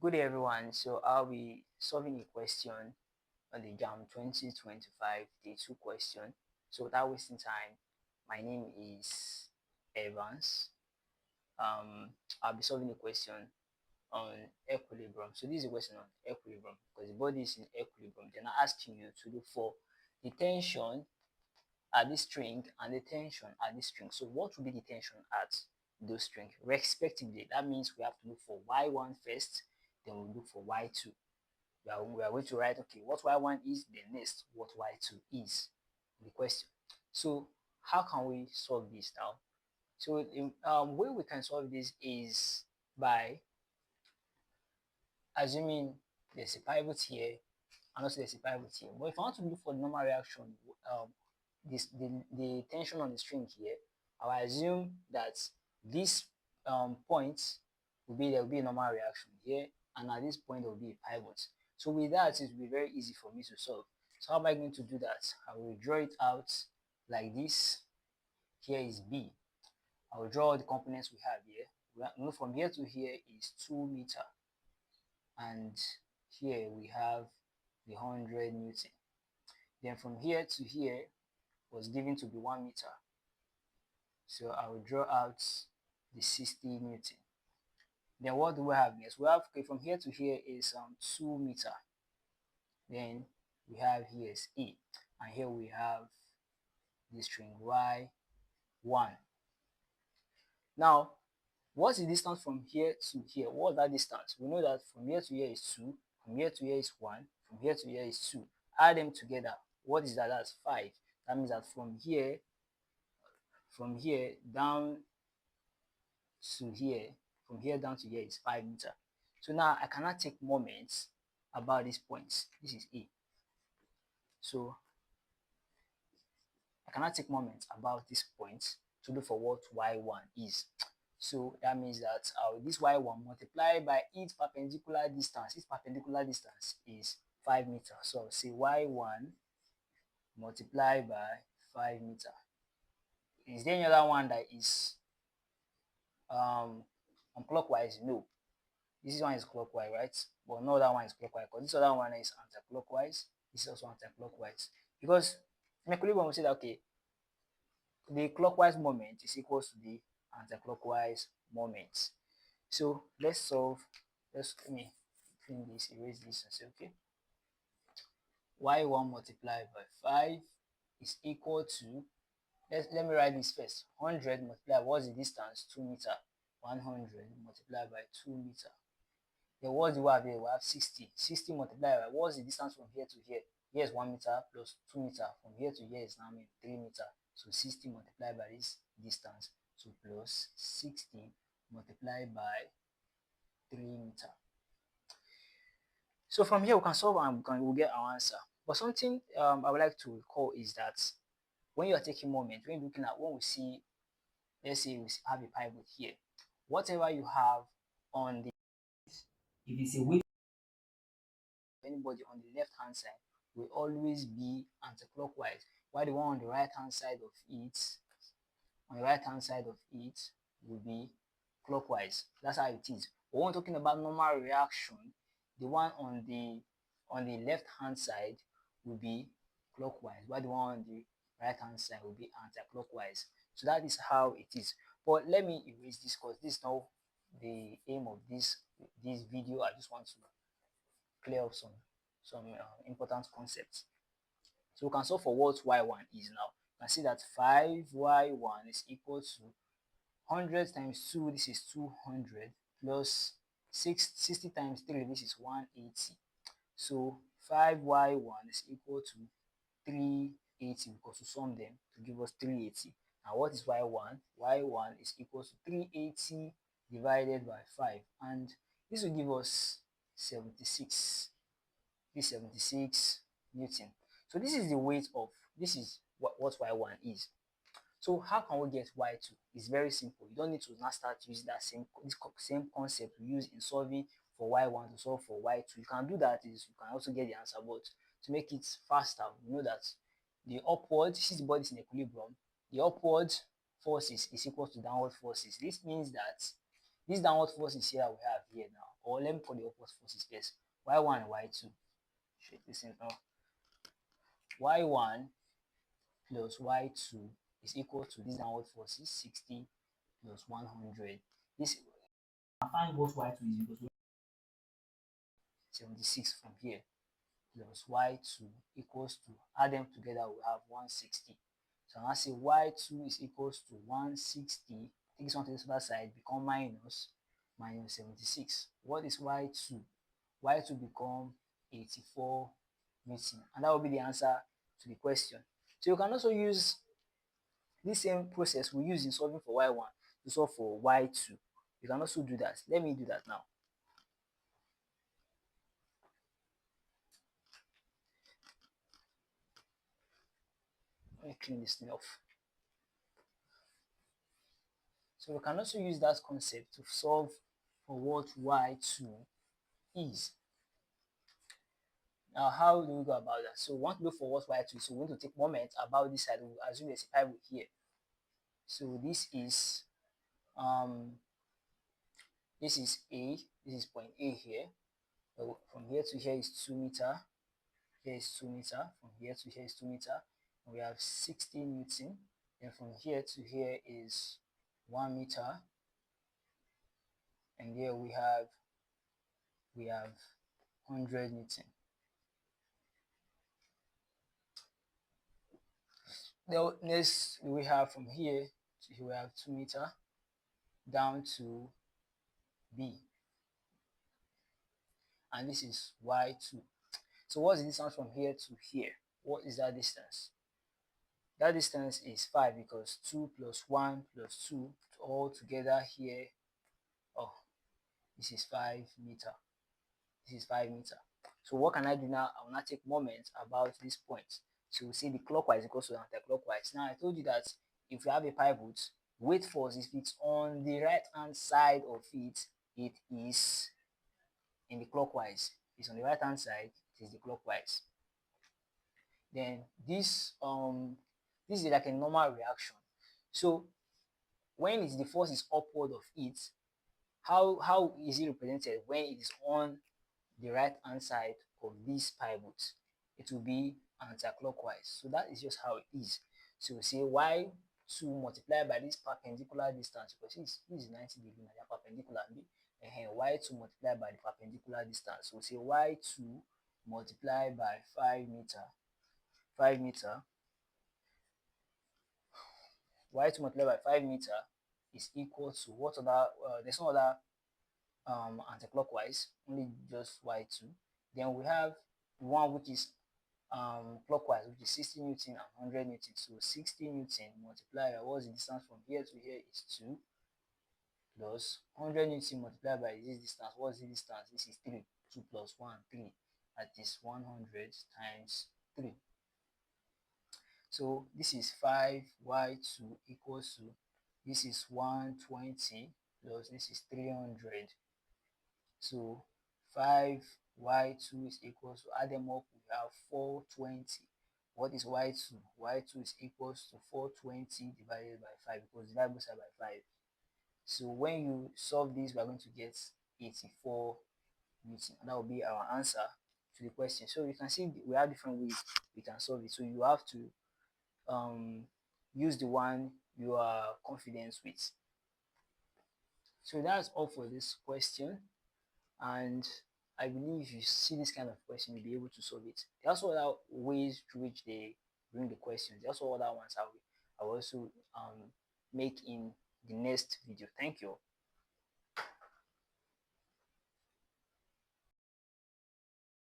Good day everyone, so I'll be solving a question on the JAMB 2025 day 2 question. So without wasting time, my name is Evans. I'll be solving a question on equilibrium. So this is a question on equilibrium because the body is in equilibrium. Then I'm asking you to look for the tension at this string and the tension at this string. So what will be the tension at those strings respectively? That means we have to look for y1 first, then we'll look for y2. We are going to write, okay, what y1 is, then next, what y2 is, the question. So how can we solve this now? So the way we can solve this is by assuming there's a pivot here and also there's a pivot here. But if I want to look for the normal reaction, the tension on the string here, I will assume that this point there will be a normal reaction here, and at this point there will be a pivot. So with that, it will be very easy for me to solve. So how am I going to do that? I will draw it out like this. Here is B. I will draw all the components we have here. From here to here is 2 meter, and here we have the 100 Newton. Then from here to here was given to be 1 meter. So I will draw out the 60 Newton. Then what do we have next? We have, okay, from here to here is 2 meter. Then we have here is E. And here we have the string Y1. Now, what's the distance from here to here? What's that distance? We know that from here to here is 2, from here to here is 1, from here to here is 2. Add them together. What is that? That's 5. That means that from here down to here, from here down to here is 5 meter. So now I cannot take moments about these points. This is A. So I cannot take moments about these points to look for what y1 is. So that means that this y1 multiplied by its perpendicular distance. Its perpendicular distance is 5 meters. So I'll say y1 multiplied by 5 meters. Is there any other one that is clockwise? No. This one is clockwise, right? But no other one is clockwise because this other one is anti-clockwise. This is also anti-clockwise. Because in equilibrium, we say that, okay, the clockwise moment is equal to the anti-clockwise moment. So let's solve. Let me clean this, erase this, and say, okay, y1 multiplied by 5 is equal to, let me write this first. 100 multiplied, what's the distance? 2 meter. 100 multiplied by 2 meter. Then what do we have here? We have 60. 60 multiplied by, what's the distance from here to here? Here is 1 meter plus 2 meter. From here to here is now 3 meter. So 60 multiplied by this distance. So plus 60 multiplied by 3 meter. So from here we can solve and we'll get our answer. But something I would like to recall is that when you are taking moment, when you're looking at, when we see, let's say we have a pivot here, whatever you have on the, if it's a weight, anybody on the left hand side will always be anti-clockwise, while the one on the right hand side of it will be clockwise. That's how it is. But when we're talking about normal reaction, the one on the left hand side will be clockwise, while the one on the right hand side will be anti-clockwise. So that is how it is. But let me erase this because this is not the aim of this video. I just want to clear up some important concepts. So we can solve for what y1 is now. You can see that 5y1 is equal to 100 times 2, this is 200, plus 60 times 3, this is 180. So 5y1 is equal to 380 because we sum them to give us 380. Now what is y1? y1 is equal to 380 divided by 5, and this will give us 76. This is 76 Newton. So this is the weight of, this is what y1 is. So how can we get y2? It's very simple. You don't need to now start using that same concept we use in solving for y1 to solve for y2. You can do that, is you can also get the answer, but to make it faster, we know that the upward, since the body is in equilibrium, the upward forces is equal to downward forces. This means that This downward forces here that we have here now, or let me call the upward forces first, y1 and y2. Check this in now. y1 plus y2 is equal to this downward forces 60 plus 100. This, I find what y2 is equal to 76 from here, plus y2 equals to, add them together, we have 160. So now say y2 is equals to 160, take this one to this other side, become minus 76. What is y2? Y2 become 84 Newton, and that will be the answer to the question. So you can also use this same process we use in solving for y1 to solve for y2. You can also do that. Let me do that now. Let me clean this thing off. So we can also use that concept to solve for what y2 is. Now, how do we go about that? So we want to look for what y2 is. So we want to take moment about this side. We'll assume there's a pivot here. So this is A, this is point A here. So from here to here is 2 meter. Here is 2 meter. From here to here is 2 meter. And we have 60 Newton. And from here to here is 1 meter. And here we have 100 Newton. Then next we have from here to here we have 2 meter down to B. And this is y2. So what's the distance from here to here? What is that distance? That distance is 5 because 2 plus 1 plus 2 all together here. Oh, this is 5 meter. This is 5 meter. So what can I do now? I will not take moment about this point. So we see the clockwise equals to anti-clockwise. Now I told you that if you have a pivot, weight force, if it's on the right hand side of it, it is in the clockwise. If it's on the right hand side, it is the clockwise. Then this is like a normal reaction. So when the force is upward of it, how is it represented when it is on the right hand side of this pivot? It will be anti-clockwise. So that is just how it is. So we say y2 multiplied by this perpendicular distance, because this is 90 degrees and they are perpendicular, and y2 multiplied by the perpendicular distance. So we say y2 multiplied by 5 meter y2 multiplied by 5 meter is equal to what other, there's no other anti-clockwise, only just y2. Then we have one which is clockwise, which is 60 Newton and 100 Newton. So 60 Newton multiplied by what's the distance from here to here is 2, plus 100 Newton multiplied by this distance. What's the distance? This is 3. 2 plus 1, 3. That is 100 times 3. So this is 5y2 equals to, this is 120 plus this is 300. So 5y2 is equals to, add them up, we have 420. What is y2? y2 is equals to 420 divided by 5, because divide both sides by 5. So when you solve this, we are going to get 84 Newton. And that will be our answer to the question. So you can see we have different ways we can solve it. So you have to use the one you are confident with. So that's all for this question, and I believe if you see this kind of question, you'll be able to solve it. There are also other ways through which they bring the questions. There are also other ones I will also make in the next video. Thank you.